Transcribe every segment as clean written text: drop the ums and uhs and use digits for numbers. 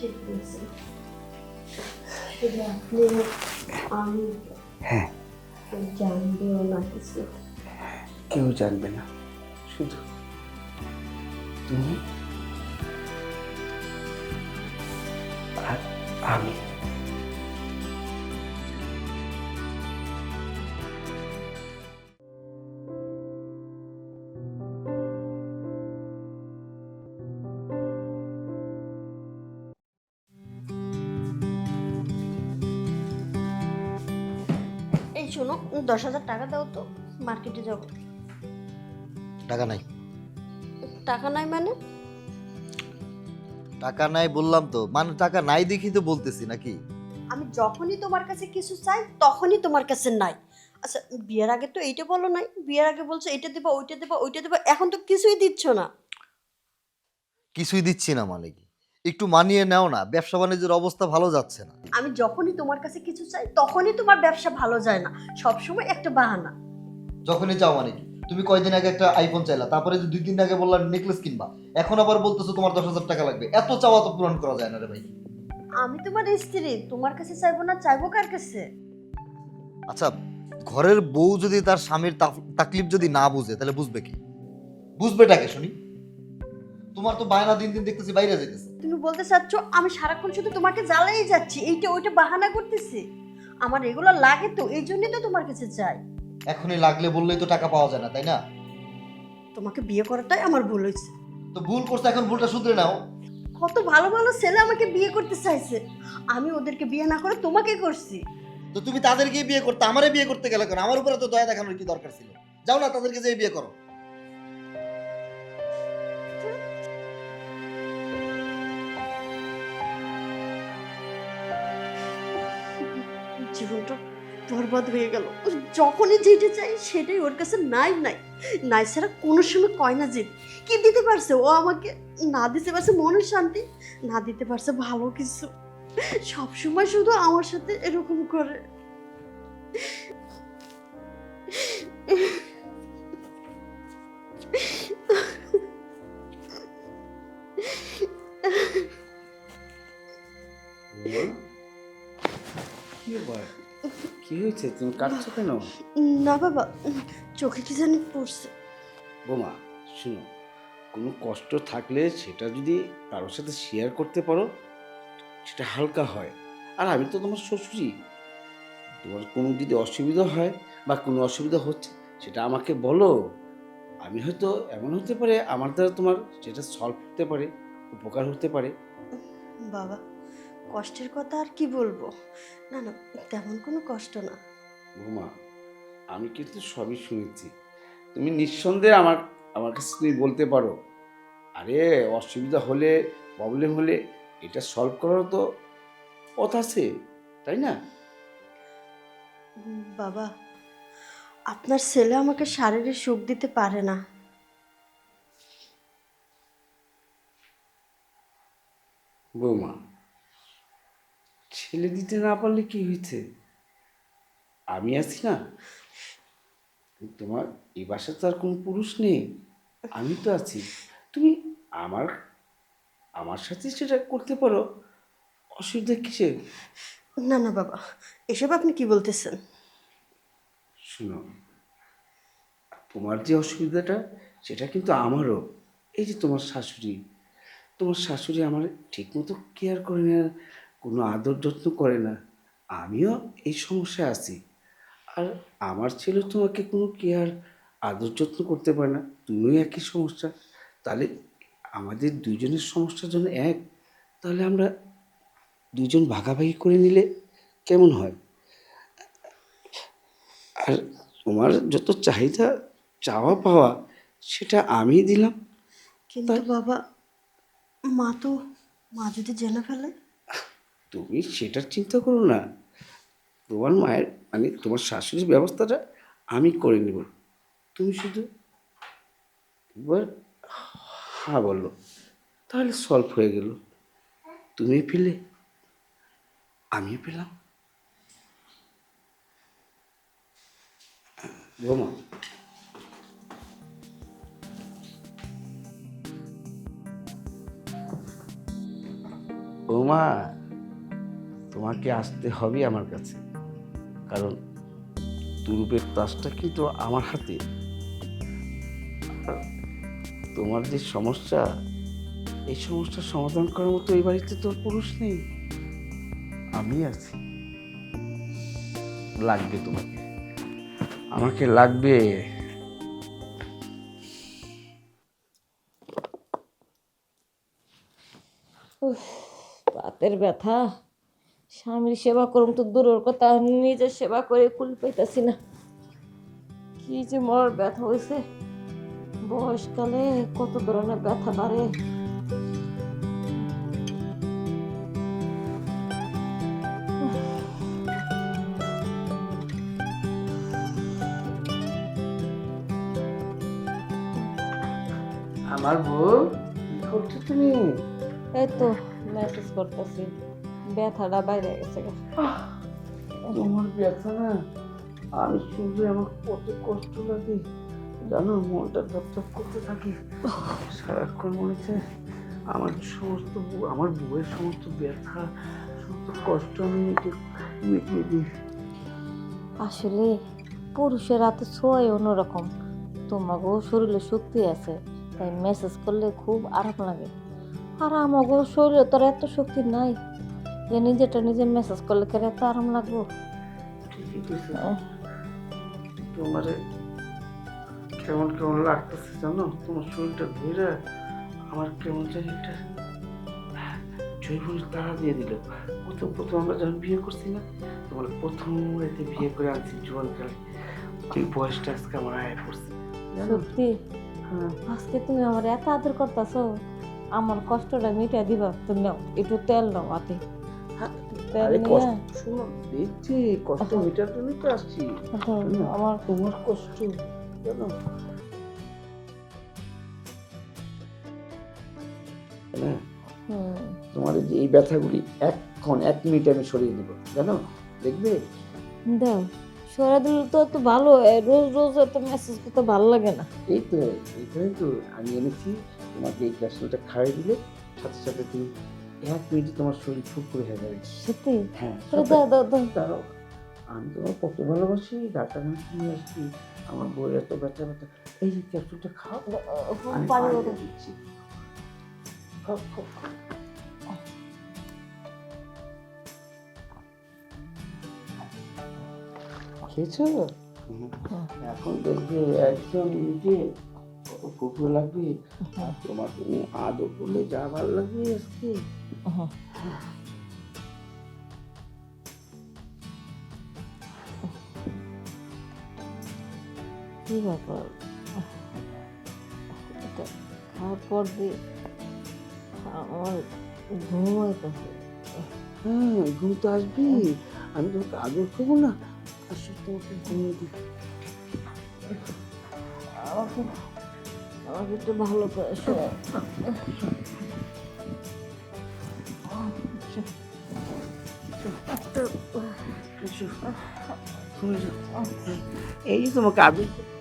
ঠিক বলছেন। শুধু আপনি আমি হ্যাঁ, কেউ জানবেও না কিছু। কেউ জানবে না, শুধু তুমি আর আমি। এই শোনো, 10,000 টাকা দাও তো, মার্কেটে যাব। টাকা নাই। টাকা নাই মানে? টাকা নাই বললাম তো, মানে টাকা নাই দেখি তো বলতেছি নাকি। আমি যখনই তোমার কাছে কিছু চাই তখনই তোমার কাছে নাই। আচ্ছা, বিয়ের আগে তো এইটা বলো নাই, বিয়ের আগে বলছো এইটা দেবা ওইটা দেবা ওইটা দেবা, এখন তো কিছুই দিচ্ছ না। কিছুই দিচ্ছি না মানে কি, একটু মানিয়ে নাও না, ব্যবসা বাণিজ্যের অবস্থা ভালো যাচ্ছে না। আমি যখনই তোমার কাছে কিছু চাই তখনই তোমার ব্যবসা ভালো যায় না, সবসময় একটা বাহানা। যখনই চাও মানে কি, তুমি কয়দিন আগে একটা আইফোন চাইলা, তারপরে যে 2 দিন আগে বললা নেকলেস কিনবা, এখন আবার বলতেছো তোমার 10,000 টাকা লাগবে। এত চাওয়া তো পূরণ করা যায় না রে ভাই। আমি তোমার স্ত্রী, তোমার কাছে চাইবো না, চাইবো কার কাছে? আচ্ছা, ঘরের বউ যদি তার স্বামীর তাকলিফ যদি না বুঝে তাহলে বুঝবে কি? বুঝবেটাকে শুনি। তোমার তো বায়না দিন দিন দেখতেছি বাইরে যাইতেছে। তুমি বলতে চাচ্ছ আমি সারাক্ষণ শুধু তোমাকে জ্বালাই যাচ্ছি, এইটা ওইটা বাহানা করতেছি? আমার এগুলো লাগে তো, এই জন্যই তো তোমার কাছে চাই। এখনই লাগলে বললেই তো টাকা পাওয়া যায় না, তাই না? তোমাকে বিয়ে করাটাই আমার ভুল হয়েছে। তো ভুল করছো, এখন ভুলটা শুধরে নাও। কত ভালো ভালো ছেলে আমাকে বিয়ে করতে চাইছে, আমি ওদেরকে বিয়ে না করে তোমাকে করছি। তো তুমি তাদেরকে বিয়ে করতে, আমারে বিয়ে করতে গেলে কেন? আমার উপরে তো দয়া দেখানোর কি দরকার ছিল? যাও না, তাদেরকে যেয়ে বিয়ে করো। জীবনটা বরবাদ হয়ে গেল। যখনই যেটা চাই সেটাই ওর কাছে নাই নাই নাই ছাড়া কোনো সময় কয় না যে কি দিতে পারছে ও আমাকে। না দিতে পারছে মনের শান্তি, না দিতে পারছে ভালো কিছু, সব সময় শুধু আমার সাথে এরকম করে। কি ব্যাপার? কি হয়েছে, তুমি কাঁদছো কেন? না বাবা, চোখে কি জানি পড়ছে। বোমা, শুনো, কোনো কষ্ট থাকলে সেটা যদি কারোর সাথে শেয়ার করতে পারো সেটা হালকা হয়। আর আমি তো তোমার শ্বশুরই। তোমার কোনো যদি অসুবিধা হয় বা কোনো অসুবিধা হচ্ছে সেটা আমাকে বলো। আমি হয়তো এমন হতে পারে আমার দ্বারা তোমার সেটা সলভ হতে পারে, উপকার হতে পারে। বাবা, কষ্টের কথা আর কি বলবো? না না, তেমন কোনো কষ্ট না। বোমা, আমি কিন্তু সবই শুনেছি। তুমি নিঃসন্দেহে আমার আমার কাছে তুমি বলতে পারো। আরে, অসুবিধা হলে, প্রবলেম হলে এটা সলভ করারও তো পথ আছে, তাই না? বাবা, আপনার ছেলে আমাকে শারীরিক সুখ দিতে পারে না। বৌমা, ছেলে দিতে না পারলে কি হয়েছে? আমি আছি না? তোমার এই বাসায় তো আর কোনো পুরুষ নেই, আমি তো আছি। তুমি আমার আমার সাথে সেটা করতে পারো, অসুবিধা কিসের? না না বাবা, এসব আপনি কি বলতেছেন? শুনো, তোমার যে অসুবিধাটা সেটা কিন্তু আমারও। এই যে তোমার শাশুড়ি আমার ঠিকমতো কেয়ার করে না, কোনো আদর যত্ন করে না। আমিও এই সমস্যায় আছি। আর আমার ছেলে তোমাকে কোনো কেয়ার আদর যত্ন করতে পারে না, তুমিও একই সমস্যা। তাহলে আমাদের দুইজনের সমস্যার জন্য এক, তাহলে আমরা দুজন ভাগাভাগি করে নিলে কেমন হয়? আর তোমার যত চাহিদা, চাওয়া পাওয়া, সেটা আমি দিলাম। কিন্তু তাই বাবা, মা তো, মা যদি জেনে ফেলে? তুমি সেটার চিন্তা করো না। তোমার মায়ের মানে তোমার শাশুড়ির ব্যবস্থাটা আমি করে নেব। তুমি শুধু একবার হ্যাঁ বললো, তাহলে সলভ হয়ে গেল। তুমি পেলে, আমিও পেলাম। বোমা, ও বৌমা, তোমাকে আসতে হবে আমার কাছে, কারণ তুরুপের তাসটা কিন্তু আমার হাতে। আর তোমার যে সমস্যা, এই সমস্যার সমাধান করার মতো এই বাড়িতে তোর পুরুষ নেই, আমি আছি। লাগবে তোমাকে, আমাকে লাগবে। বাতের ব্যথা, স্বামীর সেবা করুম তো দূরের কথা, নিজের সেবা করে কুল পাইতাছি না। কি যে মোর ব্যথা হয়েছে, বয়সকালে কত ধরনের ব্যথা বাড়ে। আমার বউ, কি করছো তুমি? এই তো ম্যাসেজ করতেছি, ব্যথাটা বাইরে গেছে গা। তোমার ব্যথা না আমি শুনলে আমার কত কষ্ট লাগে জানো, মনটা ধপধপ করতে থাকে। সারাক্ষণ মনে হচ্ছে আমার সমস্ত আমার বউয়ের সমস্ত ব্যথা, সমস্ত কষ্ট আমি মিটিয়ে দিই। আসলে পুরুষের হাতে ছোঁয়াই অন্যরকম। তোমাকেও শরীরে শক্তি আছে, তাই মেসেজ করলে খুব আরাম লাগে। আর আমাকেও শরীরে তোর এত শক্তি নাই যে নিজেটা নিজে মেসেজ করলে কেন এত আরাম লাগবো। ঠিকই কইছো। তোমারে কেমন কেমন লাগতেছে জানো, তোমার শরীরটা ধরে আমার কেমন জানি একটা জৈবনের তাড়া দিয়ে দিল। প্রথম প্রথম আমরা যখন বিয়ে করছি না, তোমার প্রথম রাতে বিয়ে করে আনছি জোয়ানকালে, ওই বয়সটা আজকে আমার আয় পড়ছে জানো। সত্যি হ্যাঁ, আজকে তুমি আমার এত আদর করতেছো, আমার কষ্টটা মিটা দিবা। তুমি নাও একটু তেল নাও হাতে, তেল আরে নিয়ে কষ্ট শোনো, দেখছি কষ্ট মেটার জন্যই তো আসছি। আমার তোমার কষ্ট জানো না, তোমার এই যে এই ব্যথাগুলি এখন 1 মিনিটে আমি সরিয়ে দেবো জানো, দেখবে। দাও সরা দিলে তো এত ভালো, রোজ রোজ এত মেসেজ করতে ভালো লাগে না। এই তো এইখানে তো আমি এনেছি, তোমাকে এই ক্যাপসুলটা খাইয়ে দিলে সাথে সাথে তুমি 1 মিনিটে তোমার শরীর ফুরফুরে হয়ে যাবে। সত্যি হ্যাঁ, দাও দাও দাও। দাঁড়াও, আমি তোমার কত ভালোবাসি, ডাক্তার নিয়ে আসছি, আমার বইয়ের এত ব্যথা ব্যথা। এই যে ক্যাপসুলটা খাও, আমি পানি পানি ওঠে। দিচ্ছি, খাও খাও খাও। খেয়েছো? এখন দেখবে একদম নিজে কত ফুরফুরে লাগবে, আর তোমার তুমি আদর করলে যা ভালো লাগবে আজকে। কি ব্যাপার, এটা খাওয়ার পর দিয়ে আমার ঘুম হইতেছে। হ্যাঁ, ঘুম তো আসবি, আমি তোমাকে আদর করবো না, আসো তোমাকে ঘুমিয়ে দিই। আমাকে আমাকে একটু ভালো করে শোনো। এসো, ঘুমিয়ে যাও। এই যে তোমাকে আদর করবো।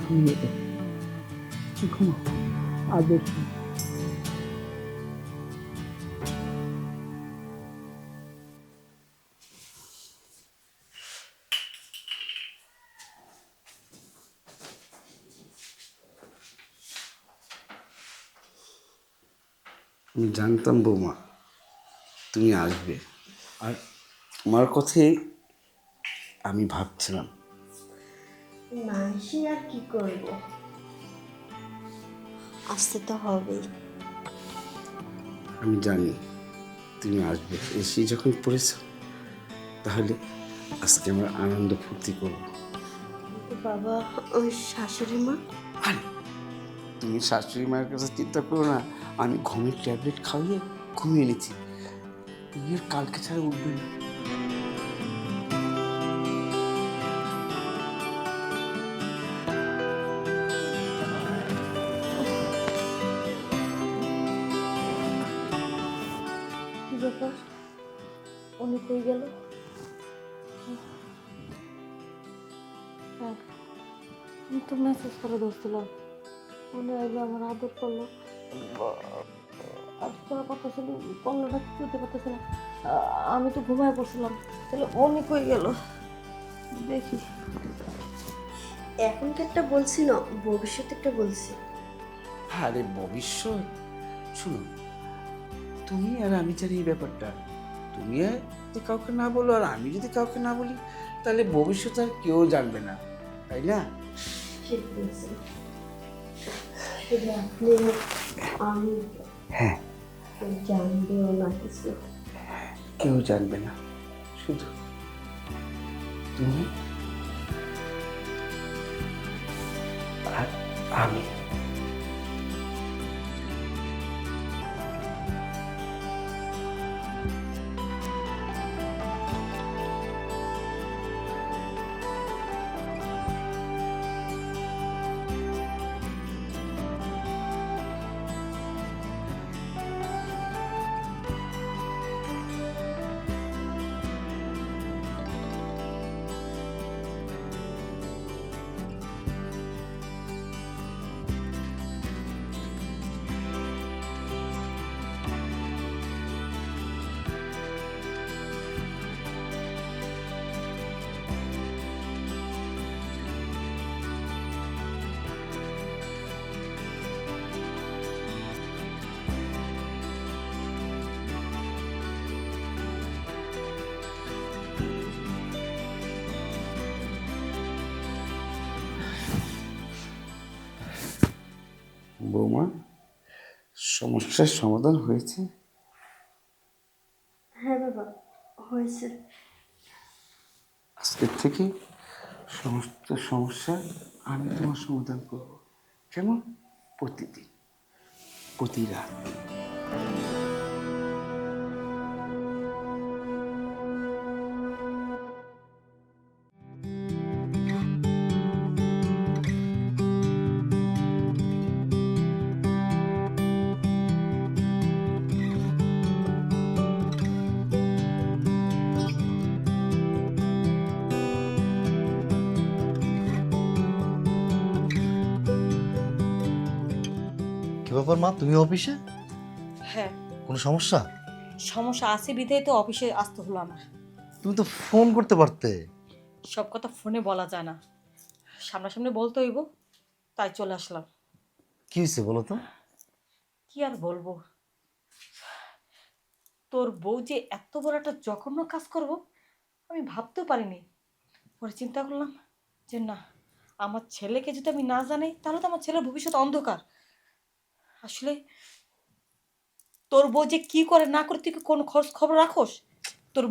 ঘুমিয়ে যাও, ঘুমো, আদর করো। আমি জানতাম বৌমা তুমি আসবে, আর তোমার কথাই আমি ভাবছিলাম। না সে আর কি করব, আসতে তো হবেই। আমি জানি তুমি আসবে, এসে যখন পড়েছো তাহলে আজকে আমরা আনন্দ ফুর্তি করবো। বাবা, ওই শাশুড়ি মা, আরে তুমি শাশুড়ি মায়ের কাছে চিন্তা করো না, আমি ঘুমের ট্যাবলেট খাইয়ে ঘুমিয়ে নিচ্ছি, বিয়ের কালকে ছাড়া উঠবে না। কি ব্যাপার, উনি কই গেল? আমি তো মেসেজ করে ধরছিলাম, মনে হইলো আমার আদর করলো, আর তোরা পারতেছিল কল্লটা করতে পারতেছিল। আমি তো ঘুমায় পড়ছিলাম, তাহলে অনেক হয়ে গেল। দেখি এখনকারটা বলছি না, ভবিষ্যতেরটা বলছি। আরে ভবিষ্যৎ, শুনো, তুমি আর আমি জানি এই ব্যাপারটা। তুমি যদি কাউকে না বলো আর আমি যদি কাউকে না বলি, তাহলে ভবিষ্যৎ আর কেউ জানবে না, তাই না? ঠিক বলছেন। শুধু আপনি আমি হ্যাঁ, জানবেও না কিছু। কেউ জানবে না, শুধু তুমি আর আমি। বৌমা, সমস্যার সমাধান হয়েছে? হ্যাঁ বাবা, হয়েছে। আজকের থেকে সমস্ত সমস্যা আমি তোমার সমাধান করব। কেমন? প্রতিদিন, প্রতি রাত। কি ব্যাপার মা, তুমি অফিসে? হ্যাঁ, কোনো সমস্যা? সমস্যা আছে বিধায় তো অফিসে আসতে হলো আমার। তুমি তো ফোন করতে পারতে। সব কথা ফোনে বলা যায় না, সামনাসামনি বলতে হইব, তাই চলে আসলাম। কি হয়েছে বলো তো? কি আর বলবো, তোর বউ যে এত বড় একটা জঘন্য কাজ করব আমি ভাবতেও পারিনি। পরে চিন্তা করলাম যে না, আমার ছেলেকে যদি আমি না জানি তাহলে তো আমার ছেলের ভবিষ্যৎ অন্ধকার। আসলে তোর বউ যে কি করে না করে তুই কি কোনো খোঁজ খবর রাখোস? তোর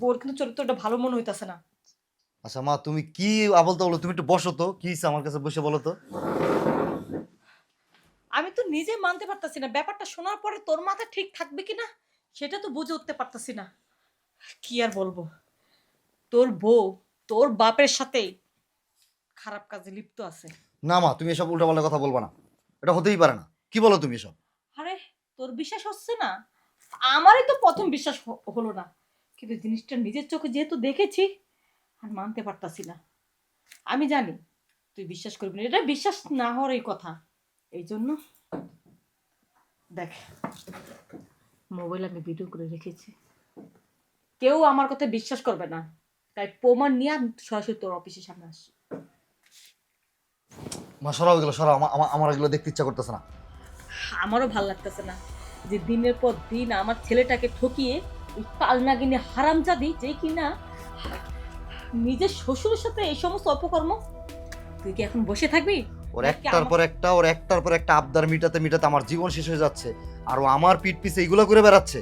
বউর কিন্তু চরিত্রটা ভালো মনে হইতাছে না। আচ্ছা মা, তুমি কি আবল তাবল, তুমি একটু বসো তো, কি হয়েছে আমার কাছে বসে বলো তো। আমি তো নিজে মানতে পারতাছি না, ব্যাপারটা শোনার পরে তোর মাথা ঠিক থাকবে কি না সেটা তো বুঝে উঠতে পারতাছি না। কি আর বলবো, তোর বউ তোর বাপের সাথে খারাপ কাজে লিপ্ত আছে। না মা, তুমি এসব উল্টাপাল্টা কথা বলবা না, এটা হতেই পারে না। কি বলো তুমি এসব? আরে তোর বিশ্বাস হচ্ছে না? আমারই তো প্রথম বিশ্বাস হলো না, কিন্তু জিনিসটা নিজের চোখে যেহেতু দেখেছি আর মানতে পারতাছি না। আমি জানি তুই বিশ্বাস করবি না, এটা বিশ্বাস না হওয়ারই কথা। এই জন্য দেখ, মোবাইল আমি ভিডিও করে রেখেছি, কেউ আমার কথা বিশ্বাস করবে না, তাই প্রমাণ নিয়ে আমি সরাসরি তোর অফিসের সামনে আসছি। মা সরাও এগুলো, সরাও, আমার এগুলো দেখতে ইচ্ছা করতেছে না। আমারও ভাল লাগতেছে না যে দিনের পর দিন আমার ছেলেটাকে ঠকিয়ে ওই পালনাগিনী হারামজাদি যে কিনা নিজের শ্বশুরের সাথে এই সমস্ত অপকর্ম, তুই কি এখন বসে থাকবি? ওর একটার পর একটা আবদার মিটাতে মিটাতে আমার জীবন শেষ হয়ে যাচ্ছে, আর ও আমার পিঠ পিছে এইগুলো করে বেড়াচ্ছে।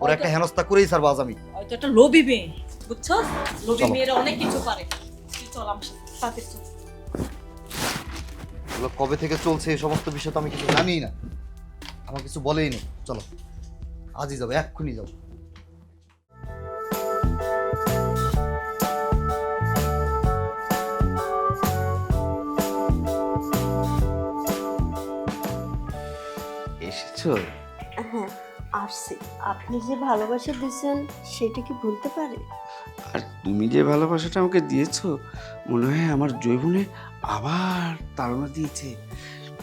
ওর একটা হেনস্থা করেই ছাড়বো আজ আমি। হয়তো একটা লোভী মেয়ে, বুঝছো? লোভী চলো। মেয়েরা অনেক কিছু পারে। তুই চল আমার সাথে চল। এগুলো কবে থেকে চলছে এই সমস্ত বিষয় তো আমি কিছু জানিই না, আমার কিছু বলেই নেই। চলো, আজই যাবো, এক্ষুনি যাবো। এসেছো? হ্যাঁ, আসছি। আপনি যে ভালোবাসা দিচ্ছেন সেটা কি ভুলতে পারে? আর তুমি যে ভালোবাসাটা আমাকে দিয়েছো, মনে হয় আমার জৈবনে আবার তাড়না দিয়েছে।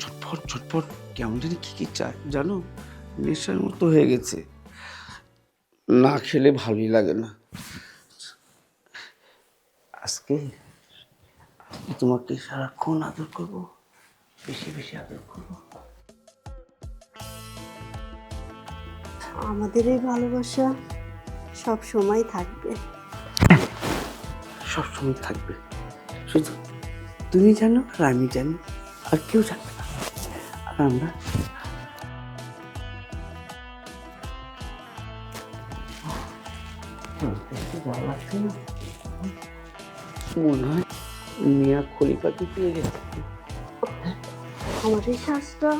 ছটফট ছটফট কেমন জানি কি কি চায় জানো, নেশার মতো হয়ে গেছে, না খেলে ভালোই লাগে না। আজকে আমি তোমাকে সারাক্ষণ আদর করবো, বেশি বেশি আদর করবো। আমাদের এই ভালোবাসা সব সময় থাকবে। সবসময় থাকবে, শুধু তুমি জানো আর আমি জানি, আর কেউ জানবে না। আর আমরা ভালো লাগছে না, মনে হয় মিয়া খলিফাকে পেয়ে গেছে। আমার এই শ্বাসটা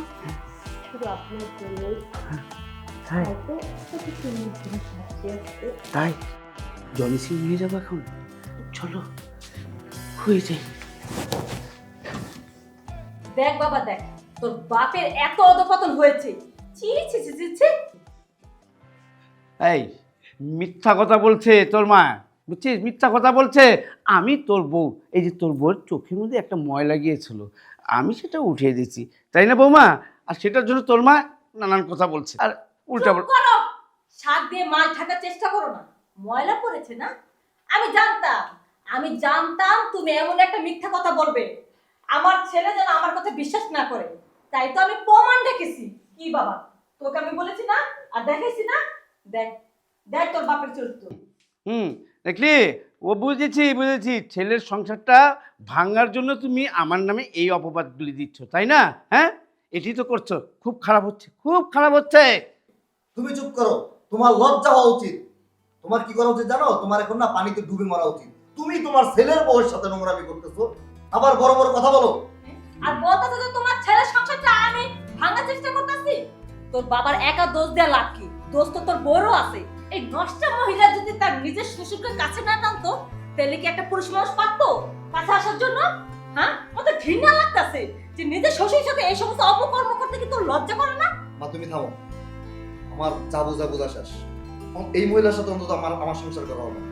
শুধু আপনার জন্যই। তাই হয়তো একটু সুন্দর করে সাজিয়ে আসবে। তাই জনি সিং নিয়ে যাবো এখন, চলো হয়ে যাই। দেখ বাবা দেখ, তোর বাপের এত অধপতন হয়েছে। ছি ছি ছি ছি ছি। এই মিথ্যা কথা বলছে তোর মা, বুঝছিস? মিথ্যা কথা বলছে। আমি তোর বউ, এই যে তোর বউয়ের চোখের মধ্যে একটা ময়লা গিয়েছিল, আমি সেটা উঠিয়ে দিয়েছি, তাই না বৌমা? আর সেটার জন্য তোর মা নানান কথা বলছে আর উল্টা চুপ করো, শাক দিয়ে মাছ ঢাকার চেষ্টা করো না। ময়লা পড়েছে না, আমি জানতাম তুমি এমন একটা মিথ্যা কথা বলবে। আমার ছেলে যেন আমার কথা বিশ্বাস না করে, তাই তো আমি প্রমাণ রেখেছি। কি বাবা, তোকে আমি বলেছি না আর দেখাইছি না? দেখ দেখ তোর বাপের চরিত্র। দেখলি, ও বুঝেছি, ছেলের সংসারটা ভাঙার জন্য তুমি আমার নামে এই অপবাদগুলি দিচ্ছ, তাই না? হ্যাঁ, এটি তো করছো, খুব খারাপ হচ্ছে, খুব খারাপ হচ্ছে। তুমি চুপ করো, তোমার লজ্জা হওয়া উচিত। তোমার কি করা উচিত জানো? তোমার এখন না পানিতে ডুবে মরা উচিত। তুমি তোমার ছেলের বউয়ের সাথে নোংরামি করতেছো, আবার বড় বড় কথা বলো। আর বলতেছো যে তোমার ছেলের সংসারটা আমি ভাঙার চেষ্টা করতেছি। তোর বাবার একা দোষ দেয়া লাভ কি? দোষ তো তোর বড়ও আছে। এই নষ্টা মহিলা যদি তার নিজের শ্বশুরকে কাছে না টানতো, তাহলে কি একটা পুরুষ মানুষ পারতো কাছে আসার জন্য? হ্যাঁ, মতো ঘৃণা লাগতেছে যে নিজের শ্বশুরের সাথে এই সমস্ত অপকর্ম করতে কি তোর লজ্জা করে না? মা তুমি থামো, আমার যা বোঝা শেষ। এই মহিলার সাথে অন্তত আমার সংসার করা হবে না।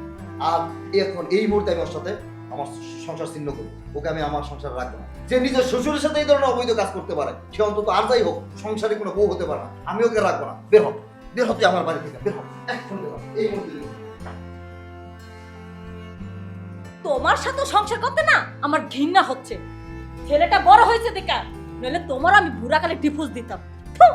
আর এখন এই মুহূর্তে আমি ওর সাথে আমার সংসার ছিন্ন করবো। ওকে আমি আমার সংসার রাখবো না। যে নিজের শ্বশুরের সাথে এই ধরনের অবৈধ কাজ করতে পারে, সে অন্তত আর যাই হোক সংসারে কোনো বউ হতে পারে না। আমি ওকে রাখবো না। বের হ, বের হতে আমার বাড়ি থেকে, বের হ, এখন বের হ, এই মুহূর্তে বের হ। তোমার সাথে সংসার করতে না আমার ঘৃণা হচ্ছে। ছেলেটা বড় হয়েছে দেখা, নইলে তোমার আমি বুড়াকালে ডিভোর্স দিতাম। থু।